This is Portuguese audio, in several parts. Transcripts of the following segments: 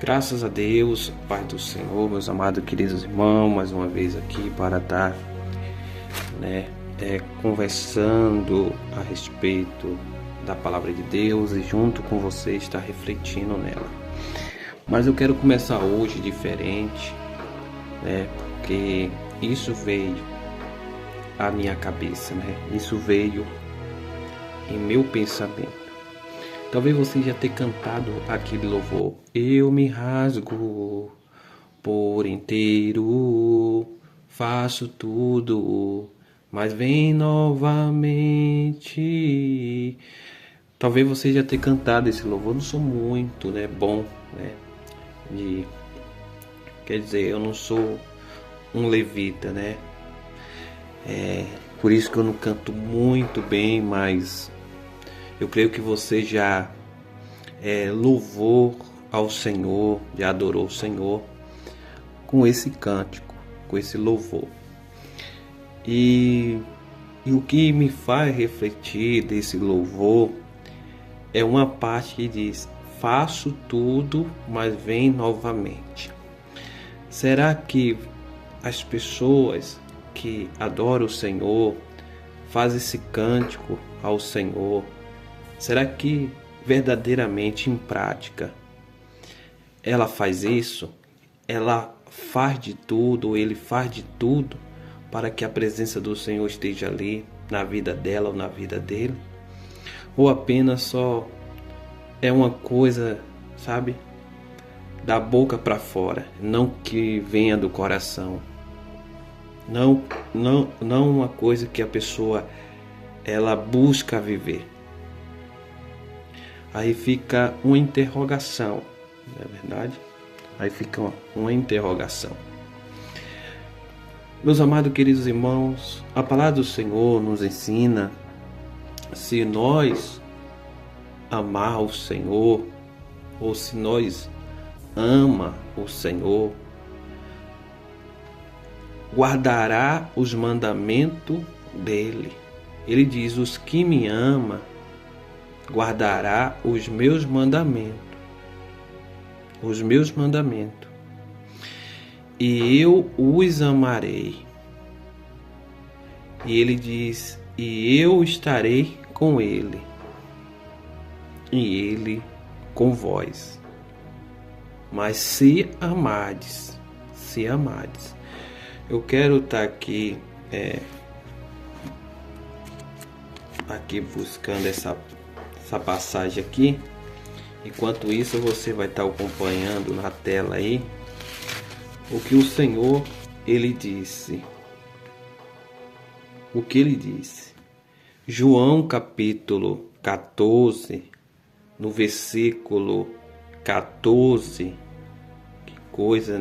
Graças a Deus, Pai do Senhor, meus amados queridos irmãos, mais uma vez aqui para estar conversando a respeito da Palavra de Deus e junto com você estar refletindo nela. Mas eu quero começar hoje diferente, porque isso veio à minha cabeça, isso veio em meu pensamento. Talvez você já tenha cantado aquele louvor: eu me rasgo por inteiro, faço tudo, mas vem novamente. Talvez você já tenha cantado esse louvor. Eu não sou muito bom, quer dizer, eu não sou um levita, por isso que eu não canto muito bem, mas eu creio que você já louvou ao Senhor, já adorou o Senhor com esse cântico, com esse louvor. E o que me faz refletir desse louvor é uma parte que diz: faço tudo, mas vem novamente. Será que as pessoas que adoram o Senhor fazem esse cântico ao Senhor? Será que verdadeiramente em prática ela faz isso? Ela faz de tudo, ou ele faz de tudo para que a presença do Senhor esteja ali na vida dela ou na vida dele? Ou apenas só é uma coisa, da boca para fora, não que venha do coração? Não uma coisa que a pessoa ela busca viver. Aí fica uma interrogação, não é verdade? Aí fica uma interrogação. Meus amados queridos irmãos, a palavra do Senhor nos ensina: se nós amar o Senhor, ou se nós ama o Senhor, guardará os mandamentos dele. Ele diz: os que me amam guardará os meus mandamentos. Os meus mandamentos. E eu os amarei. E ele diz: e eu estarei com ele. E ele com vós. Mas se amardes, eu quero estar aqui buscando essa passagem aqui. Enquanto isso, você vai estar acompanhando na tela aí o que o Senhor ele disse. O que ele disse? João capítulo 14, no versículo 14. Que coisa,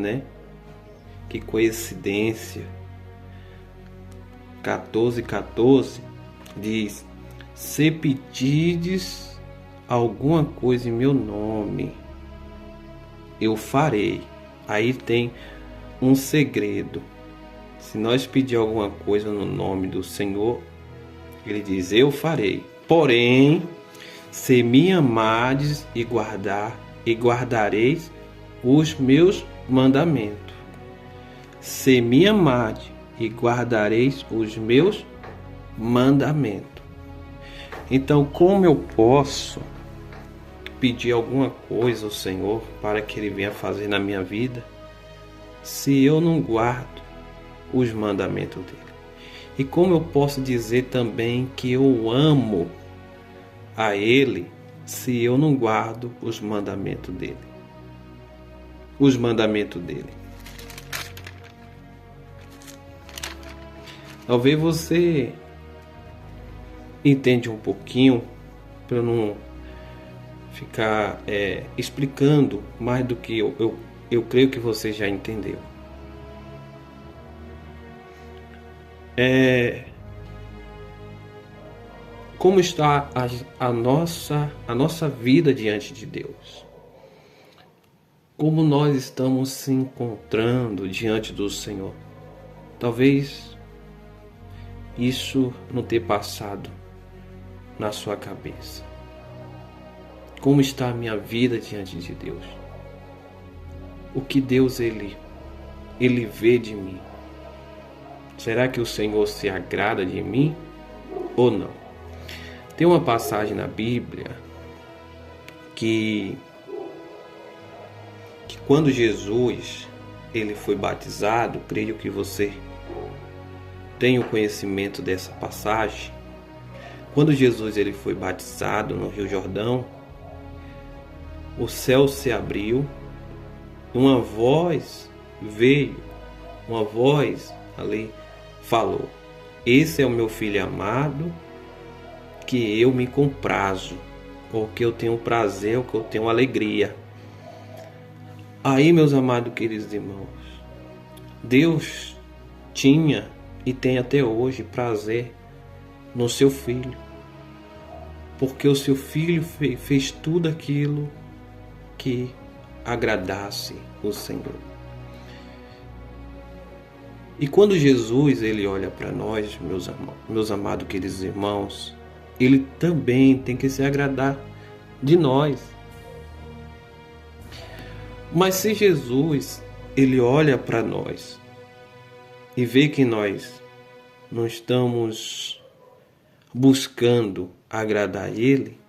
Que coincidência. 14 diz: se pedides alguma coisa em meu nome, eu farei. Aí tem um segredo. Se nós pedir alguma coisa no nome do Senhor, ele diz: eu farei. Porém, se me amardes e guardareis os meus mandamentos. Se me amardes e guardareis os meus mandamentos. Então, como eu posso pedir alguma coisa ao Senhor para que Ele venha fazer na minha vida, se eu não guardo os mandamentos dEle? E como eu posso dizer também que eu amo a Ele, se eu não guardo os mandamentos dEle? Os mandamentos dEle. Talvez você entende um pouquinho, para eu não ficar explicando mais do que eu creio que você já entendeu. Como está a nossa vida diante de Deus? Como nós estamos se encontrando diante do Senhor? Talvez isso não tenha passado na sua cabeça. Como está a minha vida diante de Deus? o que Deus ele vê de mim? Será que o Senhor se agrada de mim ou não? Tem uma passagem na Bíblia que quando Jesus ele foi batizado, creio que você tem o conhecimento dessa passagem. Quando Jesus ele foi batizado no Rio Jordão, o céu se abriu, uma voz veio, uma voz ali falou: esse é o meu filho amado, que eu me comprazo, ou que eu tenho prazer, ou que eu tenho alegria. Aí, meus amados queridos irmãos, Deus tinha e tem até hoje prazer no seu filho, porque o seu filho fez tudo aquilo que agradasse o Senhor. E quando Jesus ele olha para nós, meus amados queridos irmãos, ele também tem que se agradar de nós. Mas se Jesus ele olha para nós e vê que nós não estamos buscando agradar ele,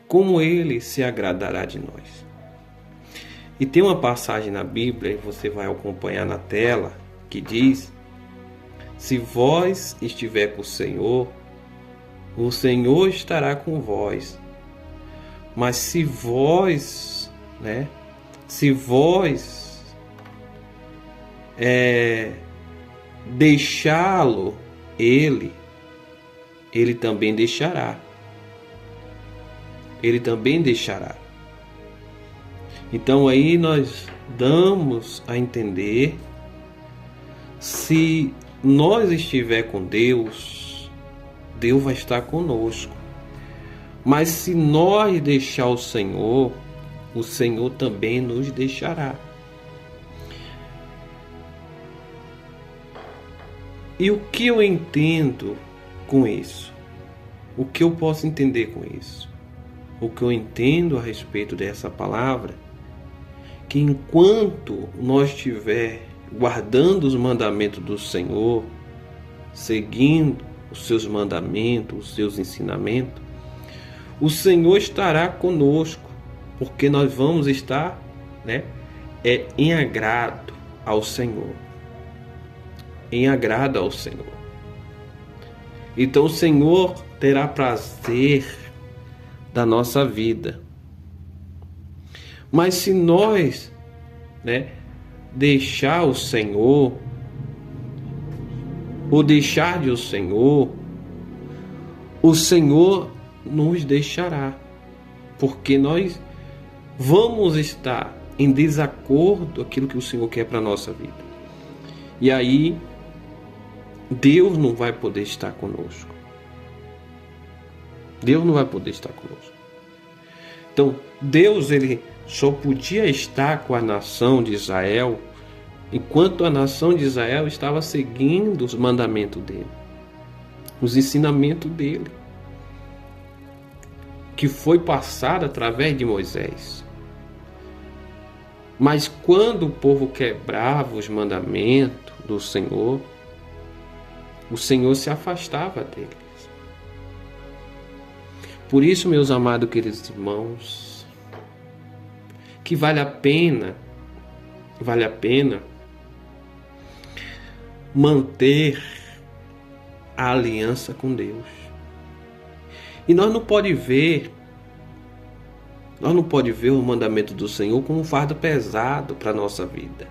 como ele se agradará de nós? E tem uma passagem na Bíblia, e você vai acompanhar na tela, que diz: se vós estiver com o Senhor estará com vós. Mas se vós deixá-lo, ele também deixará. Ele também deixará. Então aí nós damos a entender, se nós estiver com Deus, Deus vai estar conosco. Mas se nós deixar o Senhor também nos deixará. E o que eu entendo com isso? O que eu posso entender com isso? O que eu entendo a respeito dessa palavra, que enquanto nós estiver guardando os mandamentos do Senhor, seguindo os seus mandamentos, os seus ensinamentos, o Senhor estará conosco, porque nós vamos estar, em agrado ao Senhor. Em agrado ao Senhor. Então o Senhor terá prazer da nossa vida. Mas se nós, deixar o Senhor, ou deixar de o Senhor nos deixará, porque nós vamos estar em desacordo com aquilo que o Senhor quer para a nossa vida. E aí Deus não vai poder estar conosco. Deus não vai poder estar conosco. Então, Deus ele só podia estar com a nação de Israel enquanto a nação de Israel estava seguindo os mandamentos dele, os ensinamentos dele, que foi passado através de Moisés. Mas quando o povo quebrava os mandamentos do Senhor, o Senhor se afastava deles. Por isso, meus amados queridos irmãos, que vale a pena manter a aliança com Deus. E nós não podemos ver o mandamento do Senhor como um fardo pesado para a nossa vida.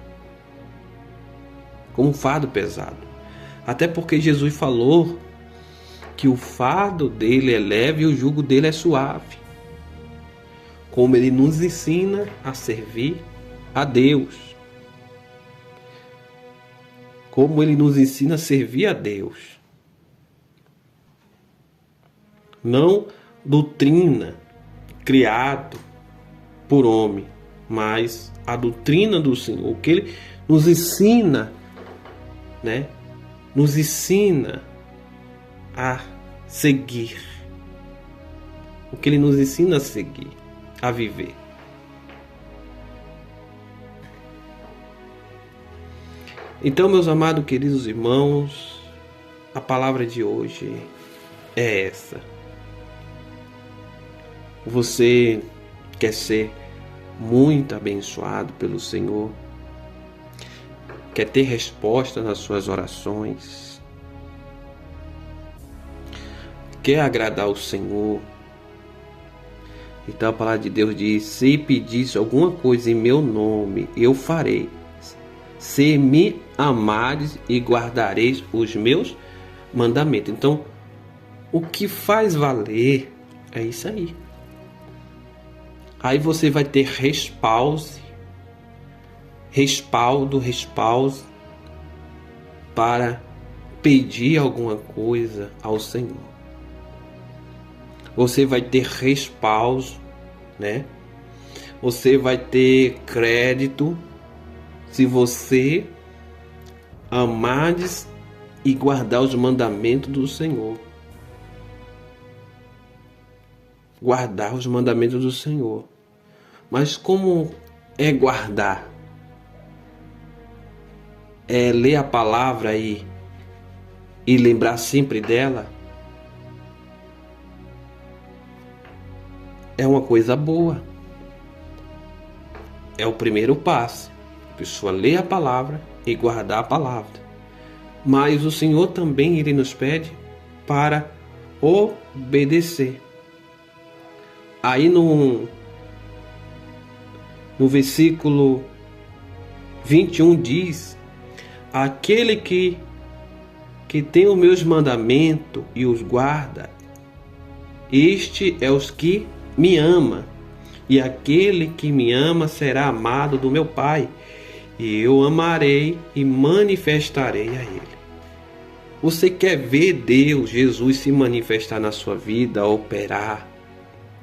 Como um fardo pesado. Até porque Jesus falou que o fardo dele é leve e o jugo dele é suave. Como ele nos ensina a servir a Deus. Como ele nos ensina a servir a Deus. Não doutrina criado por homem, mas a doutrina do Senhor, o que ele nos ensina, nos ensina a seguir, o que ele nos ensina a seguir, a viver. Então, meus amados, queridos irmãos, a palavra de hoje é essa. Você quer ser muito abençoado pelo Senhor? Quer ter resposta nas suas orações? Quer agradar o Senhor? Então a palavra de Deus diz: se pedisse alguma coisa em meu nome, eu farei. Se me amares e guardareis os meus mandamentos. Então, o que faz valer é isso aí. Aí você vai ter respaldo para pedir alguma coisa ao Senhor. Você vai ter respaldo, né? Você vai ter crédito se você amares e guardar os mandamentos do Senhor. Guardar os mandamentos do Senhor. Mas como é guardar? É ler a palavra e lembrar sempre dela? É uma coisa boa. É o primeiro passo. A pessoa lê a palavra e guardar a palavra. Mas o Senhor também Ele nos pede para obedecer. Aí no versículo 21 diz: aquele que tem os meus mandamentos e os guarda, este é os que me ama, e aquele que me ama será amado do meu Pai, e eu amarei e manifestarei a ele. Você quer ver Deus, Jesus, se manifestar na sua vida, operar,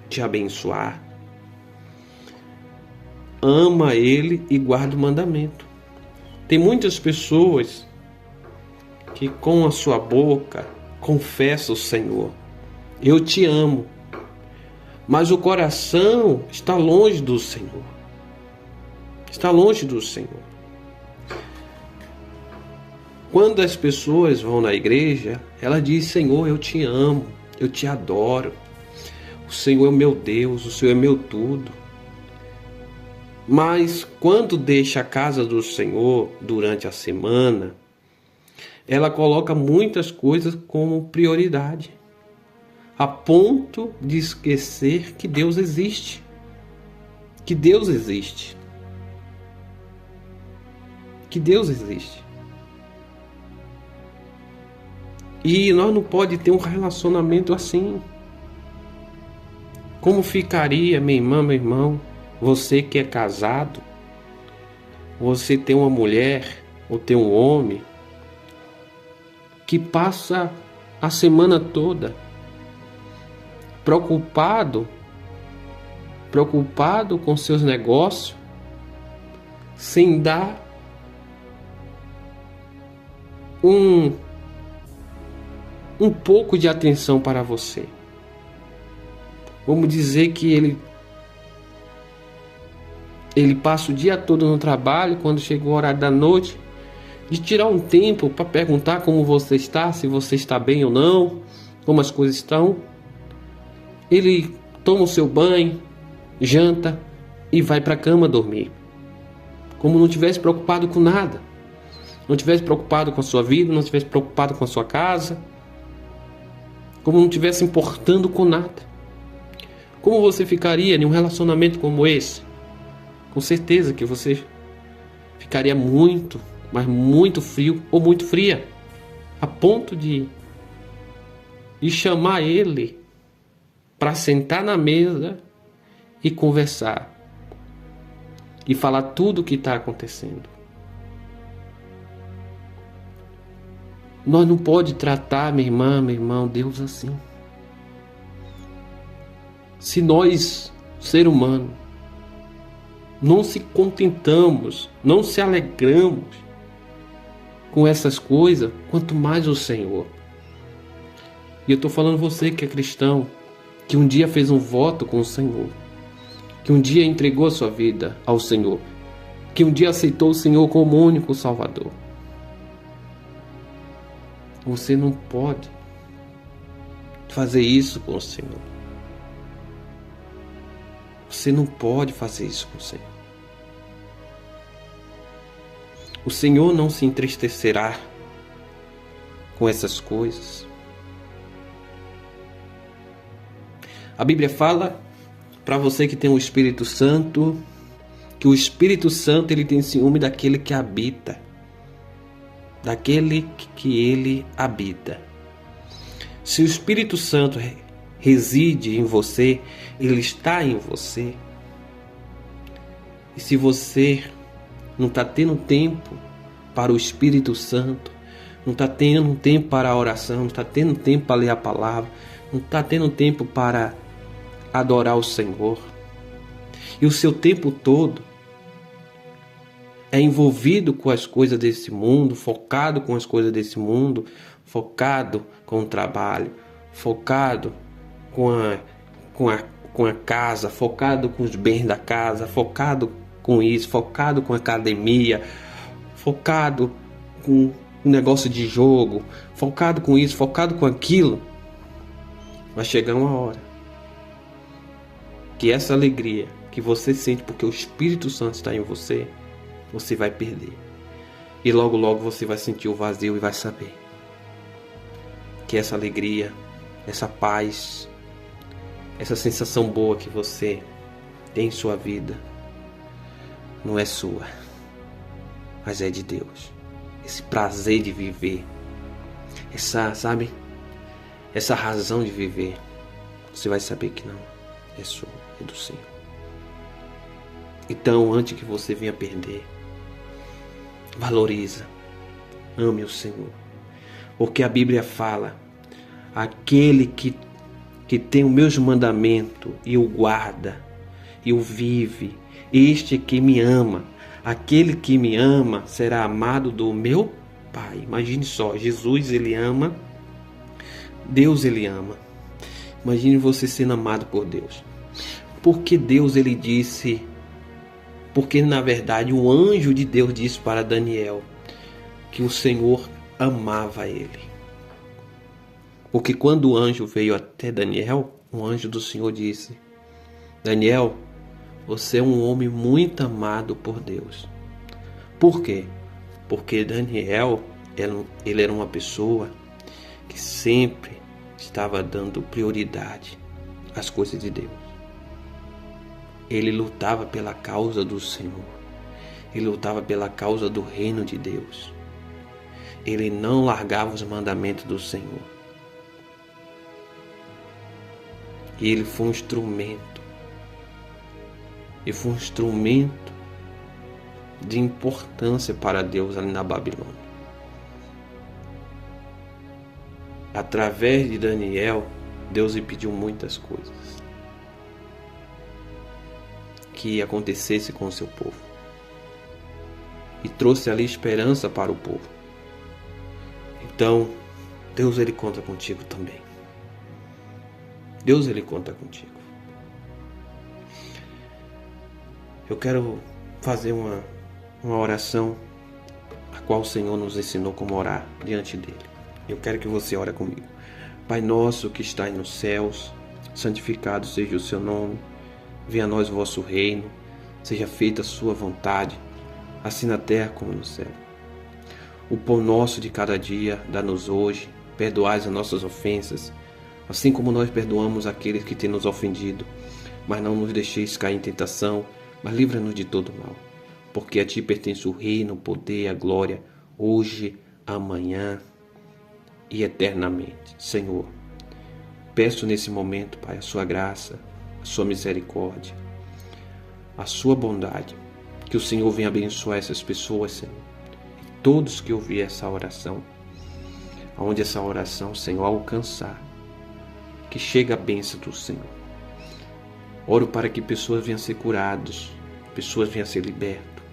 te abençoar? Ama Ele e guarda o mandamento. Tem muitas pessoas que com a sua boca confessam o Senhor: eu te amo. Mas o coração está longe do Senhor. Está longe do Senhor. Quando as pessoas vão na igreja, ela diz: Senhor, eu te amo, eu te adoro. O Senhor é o meu Deus, o Senhor é meu tudo. Mas quando deixa a casa do Senhor durante a semana, ela coloca muitas coisas como prioridade, a ponto de esquecer que Deus existe. Que Deus existe. Que Deus existe. E nós não podemos ter um relacionamento assim. Como ficaria, minha irmã, meu irmão, você que é casado, você tem uma mulher ou tem um homem que passa a semana toda preocupado com seus negócios, sem dar um pouco de atenção para você. Vamos dizer que ele passa o dia todo no trabalho, quando chega o horário da noite, de tirar um tempo para perguntar como você está, se você está bem ou não, como as coisas estão. Ele toma o seu banho, janta e vai para a cama dormir. Como não tivesse preocupado com nada. Não tivesse preocupado com a sua vida, não tivesse preocupado com a sua casa. Como não tivesse importando com nada. Como você ficaria em um relacionamento como esse? Com certeza que você ficaria muito, mas muito frio ou muito fria. A ponto de chamar ele para sentar na mesa e conversar. E falar tudo o que está acontecendo. Nós não podemos tratar, minha irmã, meu irmão, Deus assim. Se nós, ser humano, não se contentamos, não se alegramos com essas coisas, quanto mais o Senhor. E eu estou falando você que é cristão, que um dia fez um voto com o Senhor, que um dia entregou a sua vida ao Senhor, que um dia aceitou o Senhor como único Salvador. Você não pode fazer isso com o Senhor. Você não pode fazer isso com o Senhor. O Senhor não se entristecerá com essas coisas. A Bíblia fala para você que tem o Espírito Santo, que o Espírito Santo ele tem ciúme daquele que habita, daquele que ele habita. Se o Espírito Santo reside em você, ele está em você. E se você não está tendo tempo para o Espírito Santo, não está tendo tempo para a oração, não está tendo tempo para ler a palavra, não está tendo tempo para adorar o Senhor, e o seu tempo todo é envolvido com as coisas desse mundo, focado com as coisas desse mundo, focado com o trabalho, focado com a casa, focado com os bens da casa, focado com isso, focado com a academia, focado com o negócio de jogo, focado com isso, focado com aquilo, vai chegar uma hora que essa alegria que você sente porque o Espírito Santo está em você, você vai perder. E logo logo você vai sentir o vazio e vai saber que essa alegria, essa paz, essa sensação boa que você tem em sua vida não é sua, mas é de Deus. Esse prazer de viver, essa razão de viver, você vai saber que não é sua, é do Senhor. Então, antes que você venha perder, valoriza, ame o Senhor, porque a Bíblia fala: aquele que tem os meus mandamentos e o guarda e o vive, este que me ama. Aquele que me ama será amado do meu Pai. Imagine só, Jesus ele ama, Deus ele ama. Imagine você sendo amado por Deus. Porque Deus ele disse, porque na verdade o anjo de Deus disse para Daniel que o Senhor amava ele. Porque quando o anjo veio até Daniel, o anjo do Senhor disse: Daniel, você é um homem muito amado por Deus. Por quê? Porque Daniel, ele era uma pessoa que sempre estava dando prioridade às coisas de Deus. Ele lutava pela causa do Senhor. Ele lutava pela causa do reino de Deus. Ele não largava os mandamentos do Senhor. E ele foi um instrumento. E foi um instrumento de importância para Deus ali na Babilônia. Através de Daniel, Deus lhe pediu muitas coisas que acontecesse com o seu povo. E trouxe ali esperança para o povo. Então, Deus ele conta contigo também. Deus ele conta contigo. Eu quero fazer uma oração a qual o Senhor nos ensinou como orar diante dele. Eu quero que você ore comigo. Pai nosso que estais nos céus, santificado seja o seu nome. Venha a nós o vosso reino. Seja feita a sua vontade, assim na terra como no céu. O pão nosso de cada dia dá-nos hoje. Perdoai as nossas ofensas, assim como nós perdoamos aqueles que têm nos ofendido. Mas não nos deixeis cair em tentação, mas livra-nos de todo mal. Porque a ti pertence o reino, o poder e a glória, hoje, amanhã e eternamente. Senhor, peço nesse momento, Pai, a sua graça, a sua misericórdia, a sua bondade, que o Senhor venha abençoar essas pessoas, Senhor, e todos que ouvir essa oração, aonde essa oração, Senhor, alcançar, que chegue a bênção do Senhor. Oro para que pessoas venham ser curadas, pessoas venham ser libertas,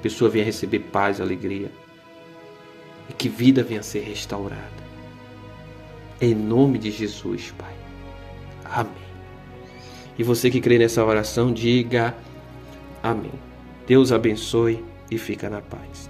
pessoas venham receber paz, alegria, e que vida venha ser restaurada. Em nome de Jesus, Pai. Amém. E você que crê nessa oração, diga amém. Deus abençoe e fica na paz.